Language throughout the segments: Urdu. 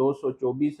224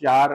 4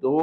2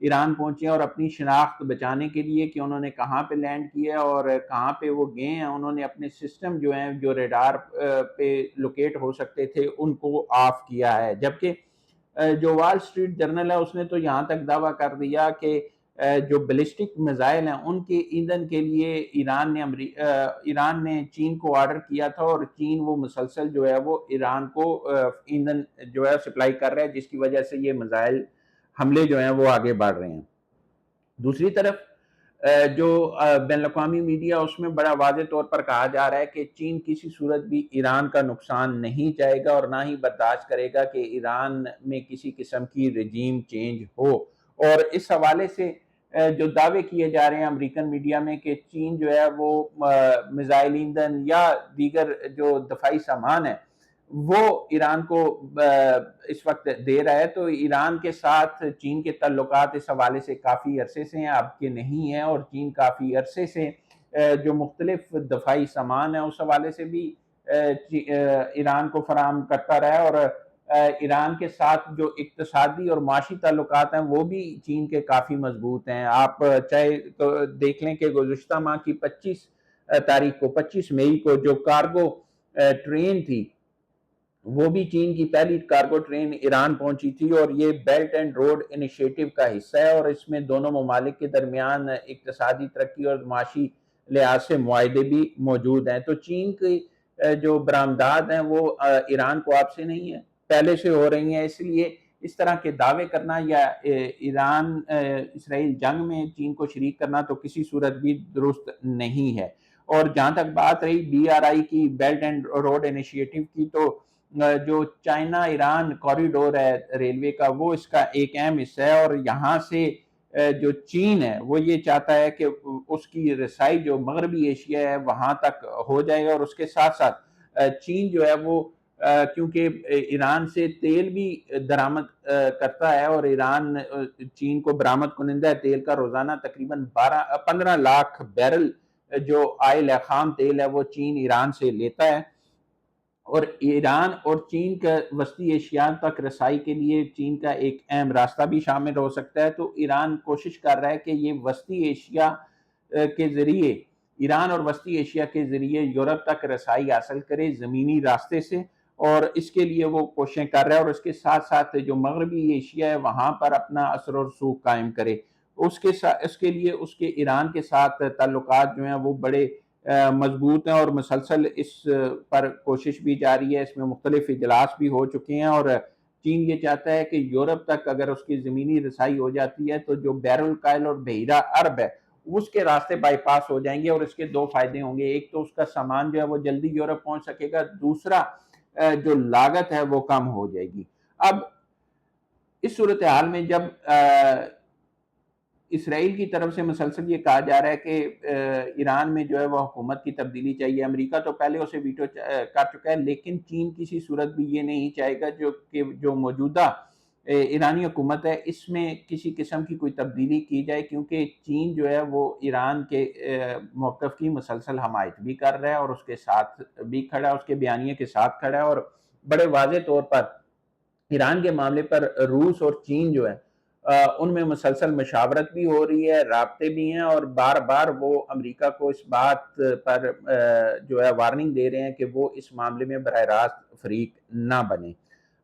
ایران پہنچے اور اپنی شناخت بچانے کے لیے کہ انہوں نے کہاں پہ لینڈ کیا اور کہاں پہ وہ گئے ہیں، انہوں نے اپنے سسٹم جو ہیں جو ریڈار پہ لوکیٹ ہو سکتے تھے ان کو آف کیا ہے۔ جبکہ جو وال سٹریٹ جرنل ہے اس نے تو یہاں تک دعویٰ کر دیا کہ جو بیلسٹک میزائل ہیں ان کے ایندھن کے لیے ایران نے چین کو آرڈر کیا تھا، اور چین وہ مسلسل جو ہے وہ ایران کو ایندھن جو ہے سپلائی کر رہا ہے، جس کی وجہ سے یہ میزائل حملے جو ہیں وہ آگے بڑھ رہے ہیں۔ دوسری طرف جو بین الاقوامی میڈیا اس میں بڑا واضح طور پر کہا جا رہا ہے کہ چین کسی صورت بھی ایران کا نقصان نہیں چاہے گا اور نہ ہی برداشت کرے گا کہ ایران میں کسی قسم کی رجیم چینج ہو۔ اور اس حوالے سے جو دعوے کیے جا رہے ہیں امریکن میڈیا میں کہ چین جو ہے وہ میزائل ایندھن یا دیگر جو دفاعی سامان ہے وہ ایران کو اس وقت دے رہا ہے، تو ایران کے ساتھ چین کے تعلقات اس حوالے سے کافی عرصے سے ہیں، اب کے نہیں ہیں، اور چین کافی عرصے سے جو مختلف دفاعی سامان ہے اس حوالے سے بھی ایران کو فراہم کرتا رہا ہے، اور ایران کے ساتھ جو اقتصادی اور معاشی تعلقات ہیں وہ بھی چین کے کافی مضبوط ہیں۔ آپ چاہے تو دیکھ لیں کہ گزشتہ ماہ کی 25 مئی کو جو کارگو ٹرین تھی وہ بھی چین کی پہلی کارگو ٹرین ایران پہنچی تھی، اور یہ بیلٹ اینڈ روڈ انیشیٹو کا حصہ ہے، اور اس میں دونوں ممالک کے درمیان اقتصادی ترقی اور معاشی لحاظ سے معاہدے بھی موجود ہیں۔ تو چین کی جو برآمدات ہیں وہ ایران کو آپ سے نہیں ہے، پہلے سے ہو رہی ہیں، اس لیے اس طرح کے دعوے کرنا یا ایران اسرائیل جنگ میں چین کو شریک کرنا تو کسی صورت بھی درست نہیں ہے۔ اور جہاں تک بات رہی BRI کی، بیلٹ اینڈ روڈ انیشیٹو کی، تو جو چائنا ایران کوریڈور ہے ریلوے کا وہ اس کا ایک اہم حصہ ہے، اور یہاں سے جو چین ہے وہ یہ چاہتا ہے کہ اس کی رسائی جو مغربی ایشیا ہے وہاں تک ہو جائے، اور اس کے ساتھ ساتھ چین جو ہے وہ کیونکہ ایران سے تیل بھی درآمد کرتا ہے، اور ایران چین کو برآمد کنندہ تیل کا روزانہ تقریباً 15 لاکھ بیرل جو آئل ہے، خام تیل ہے، وہ چین ایران سے لیتا ہے، اور ایران اور چین کا وسطی ایشیا تک رسائی کے لیے چین کا ایک اہم راستہ بھی شامل ہو سکتا ہے۔ تو ایران کوشش کر رہا ہے کہ یہ وسطی ایشیا کے ذریعے، ایران اور وسطی ایشیا کے ذریعے یورپ تک رسائی حاصل کرے زمینی راستے سے، اور اس کے لیے وہ کوششیں کر رہا ہے، اور اس کے ساتھ ساتھ جو مغربی ایشیا ہے وہاں پر اپنا اثر و رسوخ قائم کرے۔ اس کے لیے اس کے ایران کے ساتھ تعلقات جو ہیں وہ بڑے مضبوط ہیں، اور مسلسل اس پر کوشش بھی جاری ہے، اس میں مختلف اجلاس بھی ہو چکے ہیں، اور چین یہ چاہتا ہے کہ یورپ تک اگر اس کی زمینی رسائی ہو جاتی ہے تو جو بحر الکاہل اور بحیرہ عرب ہے اس کے راستے بائی پاس ہو جائیں گے، اور اس کے دو فائدے ہوں گے، ایک تو اس کا سامان جو ہے وہ جلدی یورپ پہنچ سکے گا، دوسرا جو لاگت ہے وہ کم ہو جائے گی۔ اب اس صورتحال میں جب اسرائیل کی طرف سے مسلسل یہ کہا جا رہا ہے کہ ایران میں جو ہے وہ حکومت کی تبدیلی چاہیے، امریکہ تو پہلے اسے ویٹو کر چکا ہے، لیکن چین کسی صورت بھی یہ نہیں چاہے گا جو موجودہ ایرانی حکومت ہے اس میں کسی قسم کی کوئی تبدیلی کی جائے، کیونکہ چین جو ہے وہ ایران کے موقف کی مسلسل حمایت بھی کر رہا ہے، اور اس کے ساتھ بھی کھڑا ہے، اس کے بیانیے کے ساتھ کھڑا ہے، اور بڑے واضح طور پر ایران کے معاملے پر روس اور چین جو ہے ان میں مسلسل مشاورت بھی ہو رہی ہے، رابطے بھی ہیں، اور بار بار وہ امریکہ کو اس بات پر جو ہے وارننگ دے رہے ہیں کہ وہ اس معاملے میں براہ راست فریق نہ بنے۔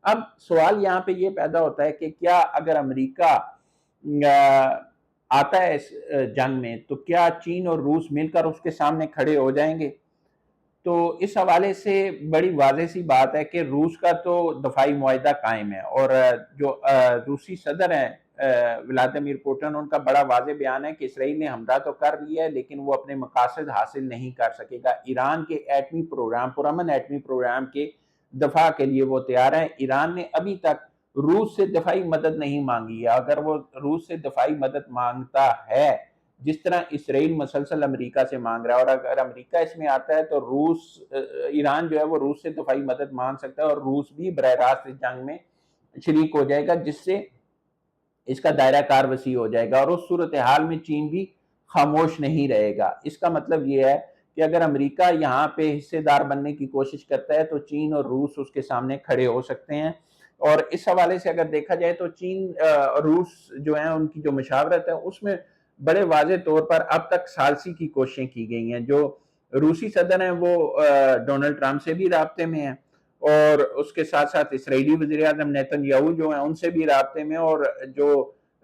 اب سوال یہاں پہ یہ پیدا ہوتا ہے کہ کیا اگر امریکہ آتا ہے اس جنگ میں تو کیا چین اور روس مل کر اس کے سامنے کھڑے ہو جائیں گے؟ تو اس حوالے سے بڑی واضح سی بات ہے کہ روس کا تو دفاعی معاہدہ قائم ہے، اور جو روسی صدر ہیں ولادیمیر پوٹن، ان کا بڑا واضح بیان ہے کہ اسرائیل نے حملہ تو کر لیا ہے لیکن وہ اپنے مقاصد حاصل نہیں کر سکے گا۔ ایران کے ایٹمی پروگرام، پرامن ایٹمی پروگرام کے دفاع کے لیے وہ تیار ہے۔ ایران نے ابھی تک روس سے دفاعی مدد نہیں مانگی ہے، اگر وہ روس سے دفاعی مدد مانگتا ہے جس طرح اسرائیل مسلسل امریکہ سے مانگ رہا ہے، اور اگر امریکہ اس میں آتا ہے تو ایران جو ہے وہ روس سے دفاعی مدد مانگ سکتا ہے، اور روس بھی براہ راست اس جنگ میں شریک ہو جائے گا، جس سے اس کا دائرہ کار وسیع ہو جائے گا، اور اس صورتحال میں چین بھی خاموش نہیں رہے گا۔ اس کا مطلب یہ ہے کہ اگر امریکہ یہاں پہ حصے دار بننے کی کوشش کرتا ہے تو چین اور روس اس کے سامنے کھڑے ہو سکتے ہیں، اور اس حوالے سے اگر دیکھا جائے تو چین روس جو ہیں ان کی جو مشاورت ہے اس میں بڑے واضح طور پر اب تک ثالثی کی کوششیں کی گئی ہیں. جو روسی صدر ہیں وہ ڈونلڈ ٹرمپ سے بھی رابطے میں ہیں، اور اس کے ساتھ ساتھ اسرائیلی وزیر اعظم نیتن یاہو جو ہیں ان سے بھی رابطے میں، اور جو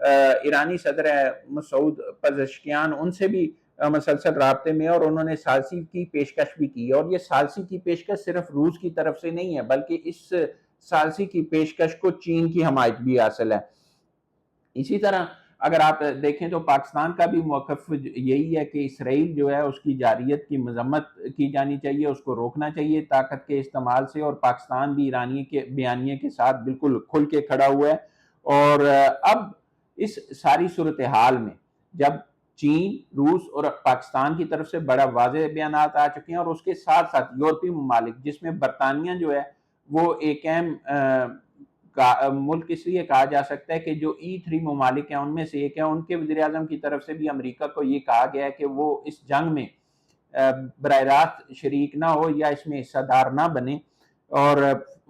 ایرانی صدر ہے مسعود پزشکیان ان سے بھی مسلسل رابطے میں، اور انہوں نے ثالثی کی پیشکش بھی کی ہے. اور یہ ثالثی کی پیشکش صرف روس کی طرف سے نہیں ہے بلکہ اس ثالثی کی پیشکش کو چین کی حمایت بھی حاصل ہے. اسی طرح اگر آپ دیکھیں تو پاکستان کا بھی موقف یہی ہے کہ اسرائیل جو ہے اس کی جارحیت کی مذمت کی جانی چاہیے، اس کو روکنا چاہیے طاقت کے استعمال سے، اور پاکستان بھی ایرانی کے بیانیے کے ساتھ بالکل کھل کے کھڑا ہوا ہے. اور اب اس ساری صورتحال میں جب چین، روس اور پاکستان کی طرف سے بڑا واضح بیانات آ چکے ہیں، اور اس کے ساتھ ساتھ یورپی ممالک جس میں برطانیہ جو ہے وہ ایک اہم ملک اس لیے کہا جا سکتا ہے کہ جو E3 ممالک ہیں ان میں سے ایک ہے، ان کے وزیر اعظم کی طرف سے بھی امریکہ کو یہ کہا گیا ہے کہ وہ اس جنگ میں براہ راست شریک نہ ہو یا اس میں حصہ دار نہ بنے اور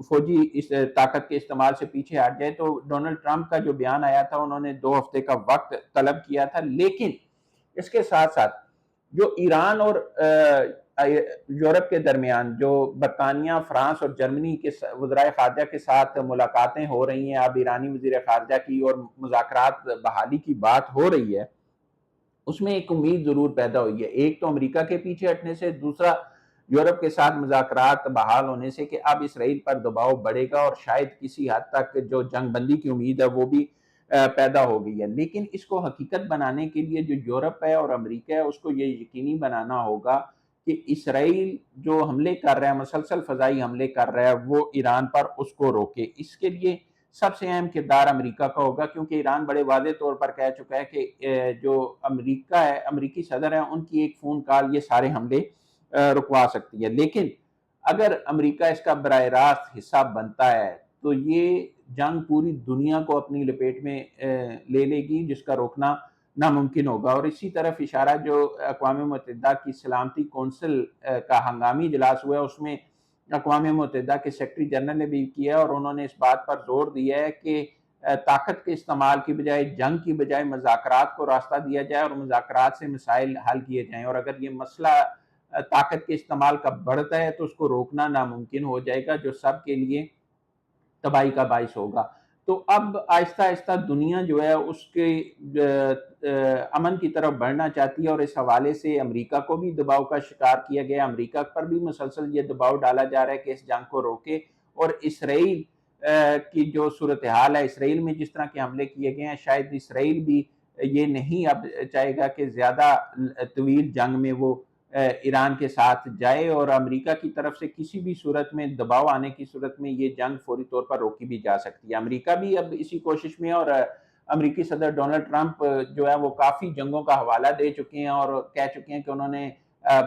فوجی اس طاقت کے استعمال سے پیچھے ہٹ جائے. تو ڈونلڈ ٹرمپ کا جو بیان آیا تھا انہوں نے 2 ہفتے کا وقت طلب کیا تھا، لیکن اس کے ساتھ ساتھ جو ایران اور یورپ کے درمیان جو برطانیہ، فرانس اور جرمنی کے وزرائے خارجہ کے ساتھ ملاقاتیں ہو رہی ہیں، اب ایرانی وزیر خارجہ کی اور مذاکرات بحالی کی بات ہو رہی ہے، اس میں ایک امید ضرور پیدا ہوئی ہے. ایک تو امریکہ کے پیچھے ہٹنے سے، دوسرا یورپ کے ساتھ مذاکرات بحال ہونے سے کہ اب اسرائیل پر دباؤ بڑھے گا اور شاید کسی حد تک جو جنگ بندی کی امید ہے وہ بھی پیدا ہو گئی ہے. لیکن اس کو حقیقت بنانے کے لیے جو یورپ ہے اور امریکہ ہے اس کو یہ یقینی بنانا ہوگا کہ اسرائیل جو حملے کر رہا ہے، مسلسل فضائی حملے کر رہا ہے، وہ ایران پر اس کو روکے. اس کے لیے سب سے اہم کردار امریکہ کا ہوگا، کیونکہ ایران بڑے واضح طور پر کہہ چکا ہے کہ جو امریکہ ہے، امریکی صدر ہیں، ان کی ایک فون کال یہ سارے حملے رکوا سکتی ہے. لیکن اگر امریکہ اس کا براہ راست حصہ بنتا ہے تو یہ جنگ پوری دنیا کو اپنی لپیٹ میں لے لے گی، جس کا روکنا ناممکن ہوگا. اور اسی طرف اشارہ جو اقوام متحدہ کی سلامتی کونسل کا ہنگامی اجلاس ہوا ہے اس میں اقوام متحدہ کے سیکرٹری جنرل نے بھی کیا ہے، اور انہوں نے اس بات پر زور دیا ہے کہ طاقت کے استعمال کی بجائے، جنگ کی بجائے مذاکرات کو راستہ دیا جائے اور مذاکرات سے مسائل حل کیے جائیں. اور اگر یہ مسئلہ طاقت کے استعمال کا بڑھتا ہے تو اس کو روکنا ناممکن ہو جائے گا، جو سب کے لیے تباہی کا باعث ہوگا. تو اب آہستہ آہستہ دنیا جو ہے اس کے امن کی طرف بڑھنا چاہتی ہے، اور اس حوالے سے امریکہ کو بھی دباؤ کا شکار کیا گیا. امریکہ پر بھی مسلسل یہ دباؤ ڈالا جا رہا ہے کہ اس جنگ کو روکے، اور اسرائیل کی جو صورتحال ہے، اسرائیل میں جس طرح کے حملے کیے گئے ہیں، شاید اسرائیل بھی یہ نہیں اب چاہے گا کہ زیادہ طویل جنگ میں وہ ایران کے ساتھ جائے، اور امریکہ کی طرف سے کسی بھی صورت میں دباؤ آنے کی صورت میں یہ جنگ فوری طور پر روکی بھی جا سکتی ہے. امریکہ بھی اب اسی کوشش میں، اور امریکی صدر ڈونلڈ ٹرمپ جو ہے وہ کافی جنگوں کا حوالہ دے چکے ہیں اور کہہ چکے ہیں کہ انہوں نے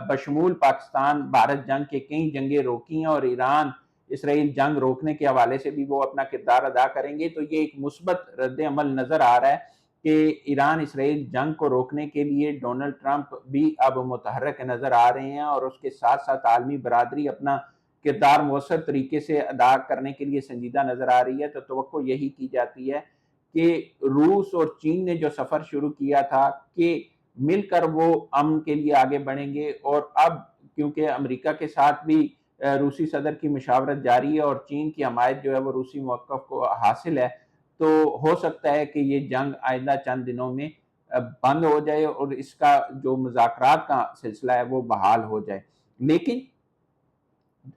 بشمول پاکستان بھارت جنگ کے کئی جنگیں روکی ہیں، اور ایران اسرائیل جنگ روکنے کے حوالے سے بھی وہ اپنا کردار ادا کریں گے. تو یہ ایک مثبت رد عمل نظر آ رہا ہے کہ ایران اسرائیل جنگ کو روکنے کے لیے ڈونلڈ ٹرمپ بھی اب متحرک نظر آ رہے ہیں، اور اس کے ساتھ ساتھ عالمی برادری اپنا کردار مؤثر طریقے سے ادا کرنے کے لیے سنجیدہ نظر آ رہی ہے. تو توقع یہی کی جاتی ہے کہ روس اور چین نے جو سفر شروع کیا تھا کہ مل کر وہ امن کے لیے آگے بڑھیں گے، اور اب کیونکہ امریکہ کے ساتھ بھی روسی صدر کی مشاورت جاری ہے اور چین کی حمایت جو ہے وہ روسی موقف کو حاصل ہے، تو ہو سکتا ہے کہ یہ جنگ آئندہ چند دنوں میں بند ہو جائے اور اس کا جو مذاکرات کا سلسلہ ہے وہ بحال ہو جائے. لیکن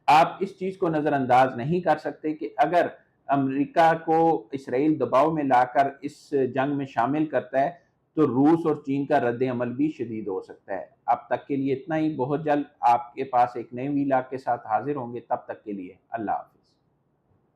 آپ اس چیز کو نظر انداز نہیں کر سکتے کہ اگر امریکہ کو اسرائیل دباؤ میں لا کر اس جنگ میں شامل کرتا ہے تو روس اور چین کا رد عمل بھی شدید ہو سکتا ہے. اب تک کے لیے اتنا ہی. بہت جلد آپ کے پاس ایک نئے ویلاگ کے ساتھ حاضر ہوں گے. تب تک کے لیے اللہ حافظ.